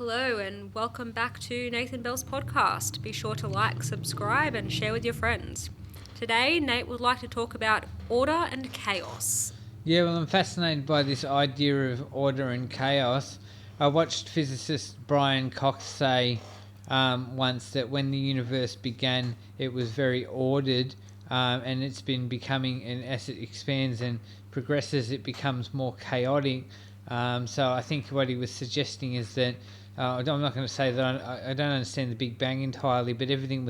Hello, and welcome back to Nathan Bell's podcast. Be sure to like, subscribe, and share with your friends. Today, Nate would like to talk about order and chaos. Yeah, well, I'm fascinated by this idea of order and chaos. I watched physicist Brian Cox say once that when the universe began, it was very ordered, and it's been becoming, and as it expands and progresses, it becomes more chaotic. So I think what he was suggesting is that I'm not going to say that I don't understand the Big Bang entirely, but um,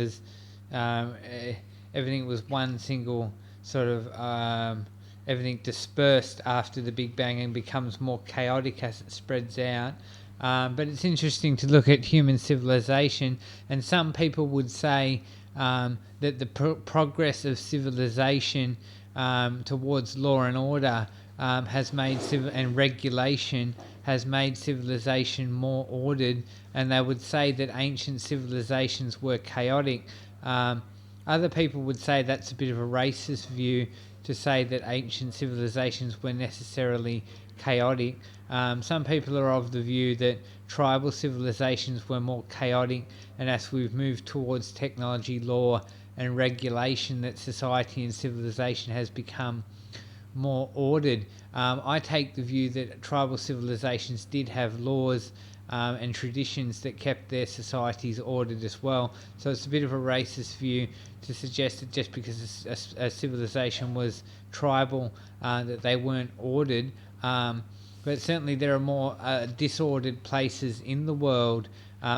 eh, everything was one single sort of. Everything dispersed after the Big Bang and becomes more chaotic as it spreads out. But it's interesting to look at human civilization, and some people would say that the progress of civilization towards law and order has made and regulation has made civilization more ordered, and they would say that ancient civilizations were chaotic. Other people would say that's a bit of a racist view to say that ancient civilizations were necessarily chaotic. Some people are of the view that tribal civilizations were more chaotic, and as we've moved towards technology, law, and regulation, that society and civilization has become more ordered. I take the view that tribal civilizations did have laws and traditions that kept their societies ordered as well. So it's a bit of a racist view to suggest that just because a civilization was tribal, that they weren't ordered. But certainly there are more disordered places in the world,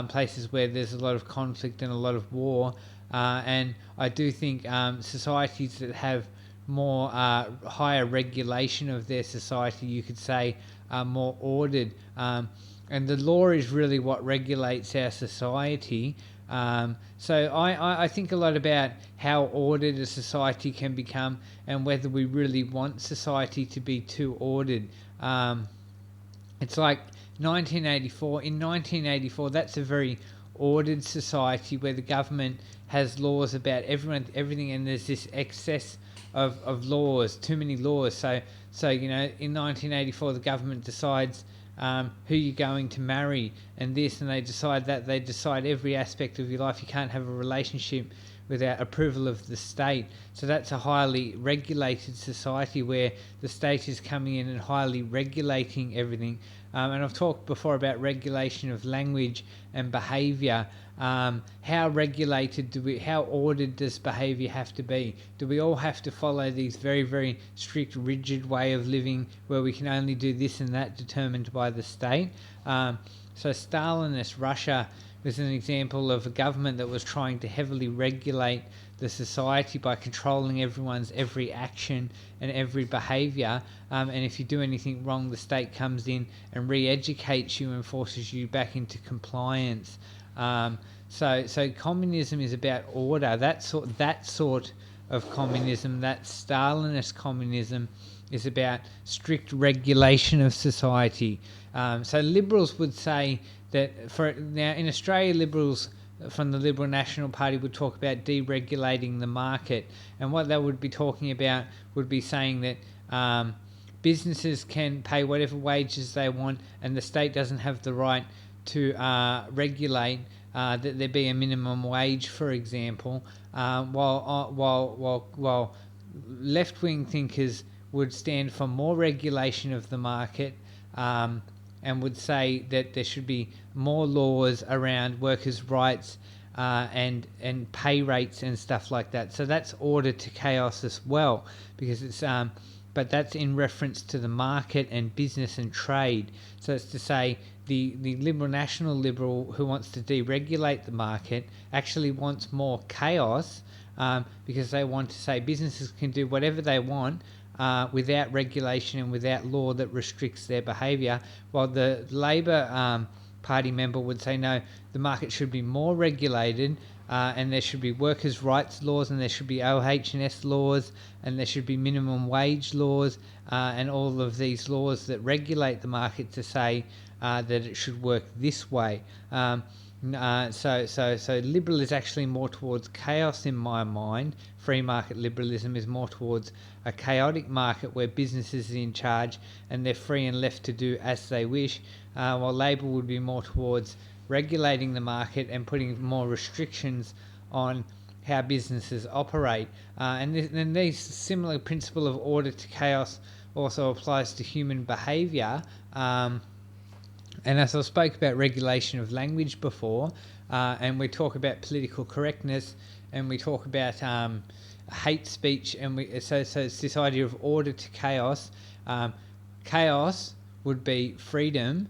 places where there's a lot of conflict and a lot of war. And I do think societies that have more higher regulation of their society, you could say, are more ordered. And the law is really what regulates our society. So I think a lot about how ordered a society can become and whether we really want society to be too ordered. It's like 1984. In 1984, that's a very ordered society where the government has laws about everything, and there's this excess of laws, too many laws. So in 1984, the government decides who you're going to marry, and this, and they decide that. They decide every aspect of your life. You can't have a relationship without approval of the state. So that's a highly regulated society where the state is coming in and highly regulating everything. And I've talked before about regulation of language and behaviour. How regulated how ordered does behaviour have to be? Do we all have to follow these very, very strict, rigid way of living where we can only do this and that determined by the state? So Stalinist Russia was an example of a government that was trying to heavily regulate the society by controlling everyone's every action and every behaviour. And if you do anything wrong, the state comes in and re-educates you and forces you back into compliance. So communism is about order. That sort of communism, that Stalinist communism, is about strict regulation of society. So liberals would say that now in Australia, liberals from the Liberal National Party would talk about deregulating the market, and what they would be talking about would be saying that businesses can pay whatever wages they want, and the state doesn't have the right to regulate that there be a minimum wage, for example. While left-wing thinkers would stand for more regulation of the market. And would say that there should be more laws around workers' rights and pay rates and stuff like that. So that's order to chaos as well, because it's but that's in reference to the market and business and trade. So it's to say the national liberal who wants to deregulate the market actually wants more chaos, because they want to say businesses can do whatever they want without regulation and without law that restricts their behaviour, while the Labor Party member would say no, the market should be more regulated, and there should be workers' rights laws, and there should be OH&S laws, and there should be minimum wage laws, and all of these laws that regulate the market to say that it should work this way. So liberal is actually more towards chaos in my mind. Free market liberalism is more towards a chaotic market where businesses are in charge and they're free and left to do as they wish, while Labor would be more towards regulating the market and putting more restrictions on how businesses operate. And this similar principle of order to chaos also applies to human behaviour. And as I spoke about regulation of language before, and we talk about political correctness, and we talk about hate speech, and so it's this idea of order to chaos. Chaos would be freedom,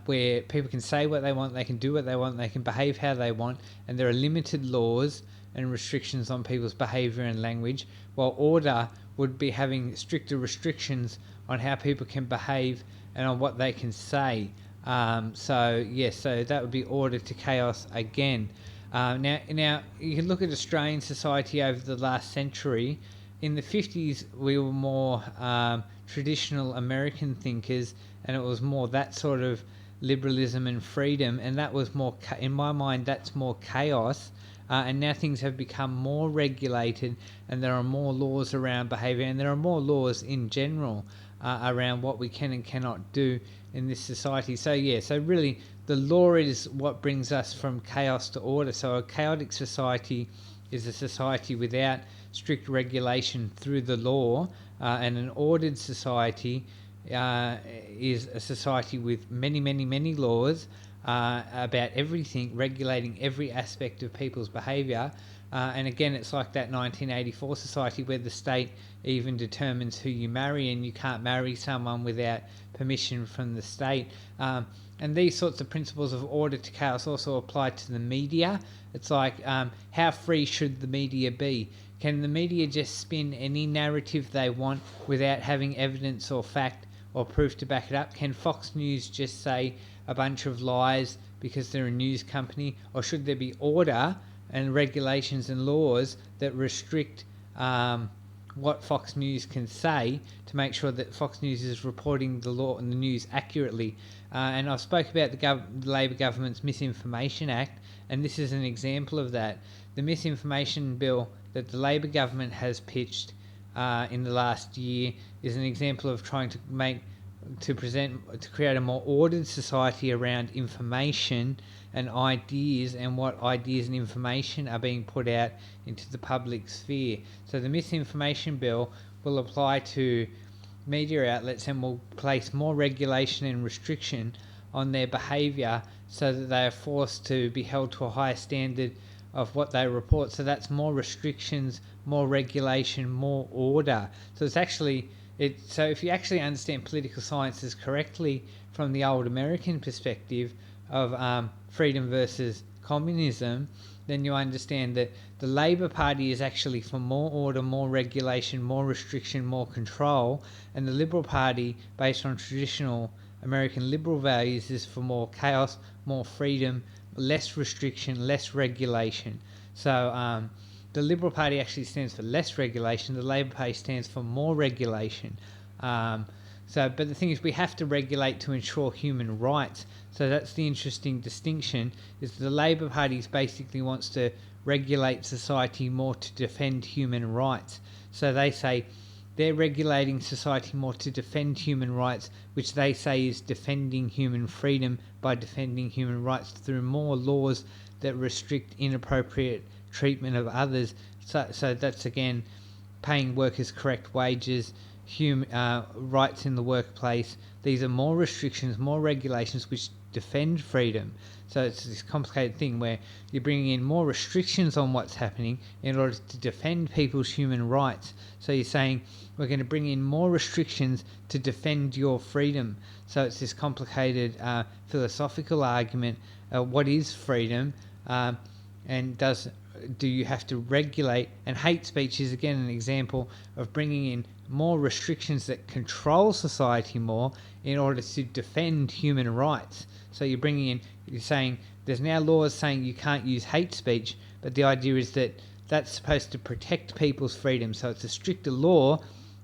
where people can say what they want, they can do what they want, they can behave how they want, and there are limited laws and restrictions on people's behaviour and language, while order would be having stricter restrictions on how people can behave and on what they can say. So that would be order to chaos again. Now you can look at Australian society over the last century. In the 50s, we were more traditional American thinkers, and it was more that sort of liberalism and freedom, and that was more, in my mind, that's more chaos. And now things have become more regulated, and there are more laws around behaviour, and there are more laws in general around what we can and cannot do in this society. So really the law is what brings us from chaos to order. So a chaotic society is a society without strict regulation through the law, and an ordered society is a society with many laws about everything, regulating every aspect of people's behaviour. And again, it's like that 1984 society where the state even determines who you marry, and you can't marry someone without permission from the state. And these sorts of principles of order to chaos also apply to the media. It's like, how free should the media be? Can the media just spin any narrative they want without having evidence or fact or proof to back it up? Can Fox News just say a bunch of lies because they're a news company? Or should there be order and regulations and laws that restrict what Fox News can say to make sure that Fox News is reporting the law and the news accurately? And I spoke about the Labor government's Misinformation Act, and this is an example of that. The misinformation bill that the Labor government has pitched in the last year is an example of trying to create a more ordered society around information and ideas, and what ideas and information are being put out into the public sphere. So the misinformation bill will apply to media outlets and will place more regulation and restriction on their behaviour so that they are forced to be held to a higher standard of what they report. So that's more restrictions, more regulation, more order. So it's actually so if you actually understand political sciences correctly from the old American perspective of freedom versus communism, then you understand that the Labor Party is actually for more order, more regulation, more restriction, more control, and the Liberal Party, based on traditional American liberal values, is for more chaos, more freedom, less restriction, less regulation. So the Liberal Party actually stands for less regulation. The Labor Party stands for more regulation. But the thing is, we have to regulate to ensure human rights. So that's the interesting distinction, is the Labor Party basically wants to regulate society more to defend human rights. So they say they're regulating society more to defend human rights, which they say is defending human freedom by defending human rights through more laws that restrict inappropriate treatment of others. So that's again paying workers correct wages, rights in the workplace. These are more restrictions, more regulations which defend freedom. So it's this complicated thing where you're bringing in more restrictions on what's happening in order to defend people's human rights. So you're saying we're going to bring in more restrictions to defend your freedom. So it's this complicated philosophical argument. What is freedom? And do you have to regulate? And hate speech is again an example of bringing in more restrictions that control society more in order to defend human rights. So you're saying there's now laws saying you can't use hate speech, but the idea is that that's supposed to protect people's freedom. So it's a stricter law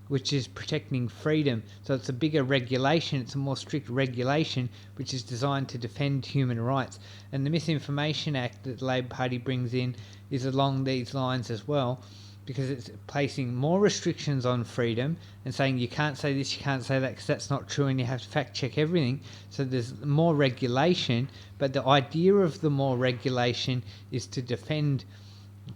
which is protecting freedom. So it's a bigger regulation, it's a more strict regulation which is designed to defend human rights. And the Misinformation Act that the Labor Party brings in is along these lines as well. because it's placing more restrictions on freedom and saying you can't say this, you can't say that, because that's not true, and you have to fact check everything. So there's more regulation, but the idea of the more regulation is to defend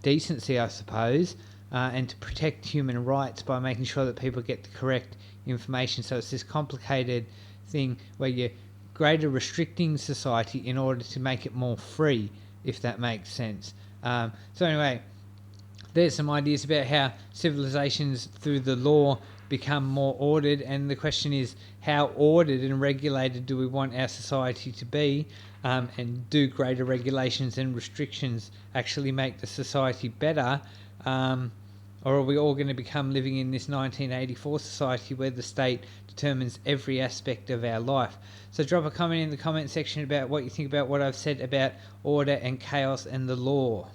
decency, I suppose, and to protect human rights by making sure that people get the correct information. So it's this complicated thing where you're greater restricting society in order to make it more free, if that makes sense. So anyway, there's some ideas about how civilizations through the law become more ordered, and the question is, how ordered and regulated do we want our society to be, and do greater regulations and restrictions actually make the society better, or are we all going to become living in this 1984 society where the state determines every aspect of our life? So drop a comment in the comment section about what you think about what I've said about order and chaos and the law.